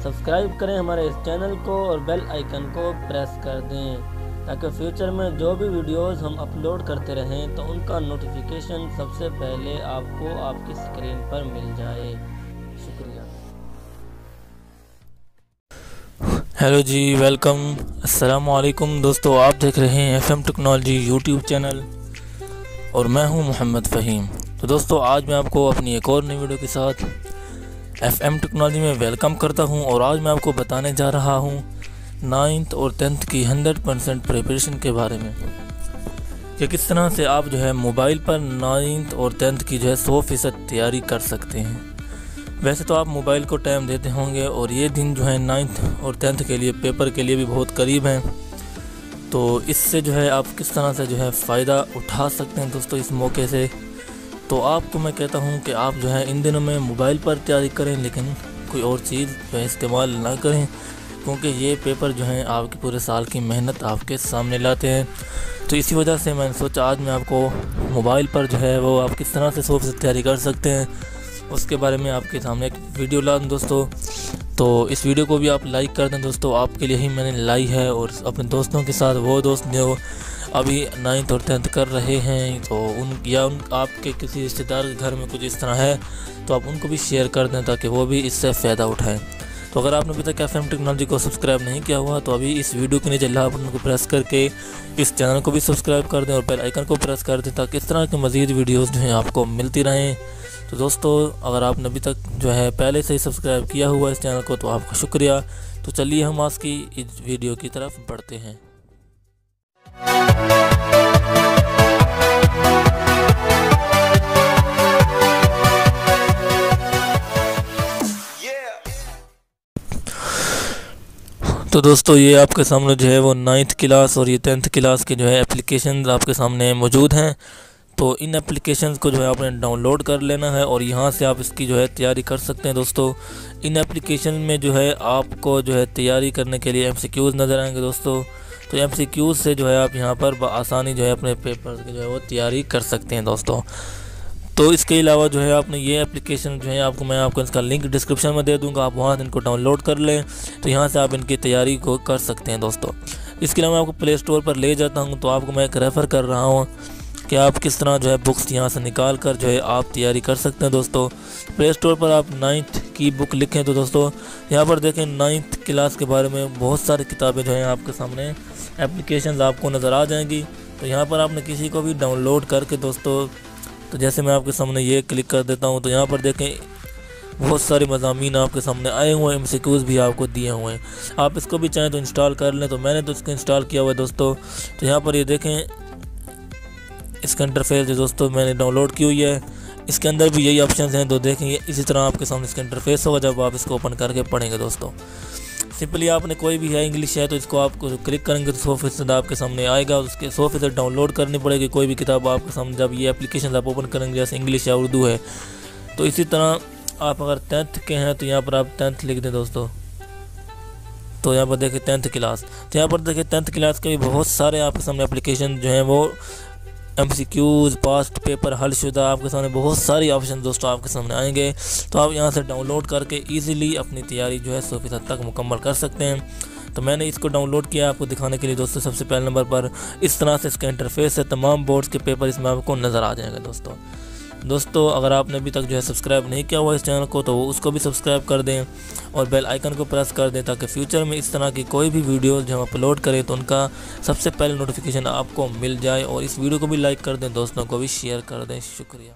Subscribe करें हमारे इस चैनल को और बेल आइकन को प्रेस कर दें ताकि फ्यूचर में जो भी वीडियोस हम अपलोड करते रहें तो उनका नोटिफिकेशन सबसे पहले आपको आपकी स्क्रीन पर मिल जाए। शुक्रिया। हेलो जी, वेलकम, अस्सलाम वालेकुम दोस्तों। आप देख रहे हैं एफएम टेक्नोलॉजी यूट्यूब चैनल और मैं हूं मोहम्मद फ़हीम। तो दोस्तों, आज मैं आपको अपनी एक और नई वीडियो के साथ एफएम टेक्नोलॉजी में वेलकम करता हूं और आज मैं आपको बताने जा रहा हूं 9th और 10th की 100% प्रिपरेशन के बारे में कि किस तरह से आप जो है मोबाइल पर 9th और 10th की जो है 100% तैयारी कर सकते हैं। वैसे तो आप मोबाइल को टाइम देते होंगे और ये दिन जो है 9th और 10th के लिए पेपर के लिए भी बहुत करीब हैं, तो इससे जो है आप किस तरह से जो है फ़ायदा उठा सकते हैं दोस्तों इस मौके से। तो आपको मैं कहता हूं कि आप जो है इन दिनों में मोबाइल पर तैयारी करें, लेकिन कोई और चीज़ जो है इस्तेमाल ना करें, क्योंकि ये पेपर जो हैं आपके पूरे साल की मेहनत आपके सामने लाते हैं। तो इसी वजह से मैंने सोचा आज मैं आपको मोबाइल पर जो है वो आप किस तरह से 100% तैयारी कर सकते हैं उसके बारे में आपके सामने एक वीडियो ला दूँ दोस्तों। तो इस वीडियो को भी आप लाइक कर दें दोस्तों, आपके लिए ही मैंने लाई है। और अपने दोस्तों के साथ, वो दोस्त जो अभी 9th और 10th कर रहे हैं, तो आपके किसी रिश्तेदार के घर में कुछ इस तरह है तो आप उनको भी शेयर कर दें ताकि वो भी इससे फ़ायदा उठाएं। तो अगर आपने अभी तक एफएम टेक्नोलॉजी को सब्सक्राइब नहीं किया हुआ तो अभी इस वीडियो के नीचे लाल बटन को प्रेस करके इस चैनल को भी सब्सक्राइब कर दें और बेल आइकन को प्रेस कर दें ताकि इस तरह के मज़ीद वीडियोस जो हैं आपको मिलती रहें। तो दोस्तों, अगर आपने अभी तक जो है पहले से ही सब्सक्राइब किया हुआ इस चैनल को तो आपका शुक्रिया। तो चलिए हम आज की इस वीडियो की तरफ बढ़ते हैं। तो दोस्तों, ये आपके सामने जो है वो 9th क्लास और ये 10th क्लास के जो है एप्लीकेशन आपके सामने मौजूद हैं। तो इन एप्लीकेशंस को जो है आपने डाउनलोड कर लेना है और यहाँ से आप इसकी जो है तैयारी कर सकते हैं दोस्तों। इन एप्लीकेशन में जो है आपको जो है तैयारी करने के लिए MCQs नज़र आएंगे दोस्तों। तो MCQs से जो है आप यहाँ पर आसानी जो है अपने पेपर की जो है वो तैयारी कर सकते हैं दोस्तों। तो इसके अलावा जो है आपने ये एप्लीकेशन जो है मैं आपको इसका लिंक डिस्क्रिप्शन में दे दूंगा, आप वहाँ से इनको डाउनलोड कर लें। तो यहाँ से आप इनकी तैयारी को कर सकते हैं दोस्तों। इसके अलावा मैं आपको प्ले स्टोर पर ले जाता हूँ, तो आपको मैं एक रेफ़र कर रहा हूँ कि आप किस तरह जो है बुक्स यहाँ से निकाल कर जो है आप तैयारी कर सकते हैं दोस्तों। प्ले स्टोर पर आप 9th की बुक लिखें तो दोस्तों यहाँ पर देखें 9th क्लास के बारे में बहुत सारी किताबें जो हैं आपके सामने एप्लीकेशंस आपको नज़र आ जाएंगी। तो यहाँ पर आपने किसी को भी डाउनलोड करके दोस्तों, तो जैसे मैं आपके सामने ये क्लिक कर देता हूँ तो यहाँ पर देखें बहुत सारे मज़ामीन आपके सामने आए हुए हैं, MCQs भी आपको दिए हुए हैं। आप इसको भी चाहें तो इंस्टॉल कर लें। तो मैंने तो इसको इंस्टॉल किया हुआ है दोस्तों। तो यहाँ पर ये देखें इसका इंटरफेस जो दोस्तों मैंने डाउनलोड की हुई है, इसके अंदर भी यही ऑप्शन हैं। तो देखेंगे इसी तरह आपके सामने इसका इंटरफेस होगा जब आप इसको ओपन करके पढ़ेंगे दोस्तों। सिंपली आपने कोई भी है इंग्लिश है तो इसको आपको क्लिक करेंगे तो 100% आपके सामने आएगा। उसके 100% डाउनलोड करनी पड़ेगी कोई भी किताब आपके सामने जब ये एप्लीकेशन आप ओपन करेंगे, जैसे इंग्लिश या उर्दू है। तो इसी तरह आप अगर 10th के हैं तो यहाँ पर आप 10th लिख दें दोस्तों। तो यहाँ पर देखिए 10th क्लास, तो यहाँ पर देखिए 10th क्लास के भी बहुत सारे आपके सामने एप्लीकेशन जो हैं वो MCQs, पास्ट पेपर, हलशुदा, आपके सामने बहुत सारी ऑप्शन दोस्तों आपके सामने आएंगे। तो आप यहाँ से डाउनलोड करके इजीली अपनी तैयारी जो है 100% तक मुकम्मल कर सकते हैं। तो मैंने इसको डाउनलोड किया आपको दिखाने के लिए दोस्तों। सबसे पहले नंबर पर इस तरह से इसका इंटरफेस है, तमाम बोर्ड्स के पेपर इसमें आपको नज़र आ जाएंगे दोस्तों। अगर आपने अभी तक जो है सब्सक्राइब नहीं किया हुआ इस चैनल को तो उसको भी सब्सक्राइब कर दें और बेल आइकन को प्रेस कर दें ताकि फ्यूचर में इस तरह की कोई भी वीडियो जो हम अपलोड करें तो उनका सबसे पहले नोटिफिकेशन आपको मिल जाए। और इस वीडियो को भी लाइक कर दें, दोस्तों को भी शेयर कर दें। शुक्रिया।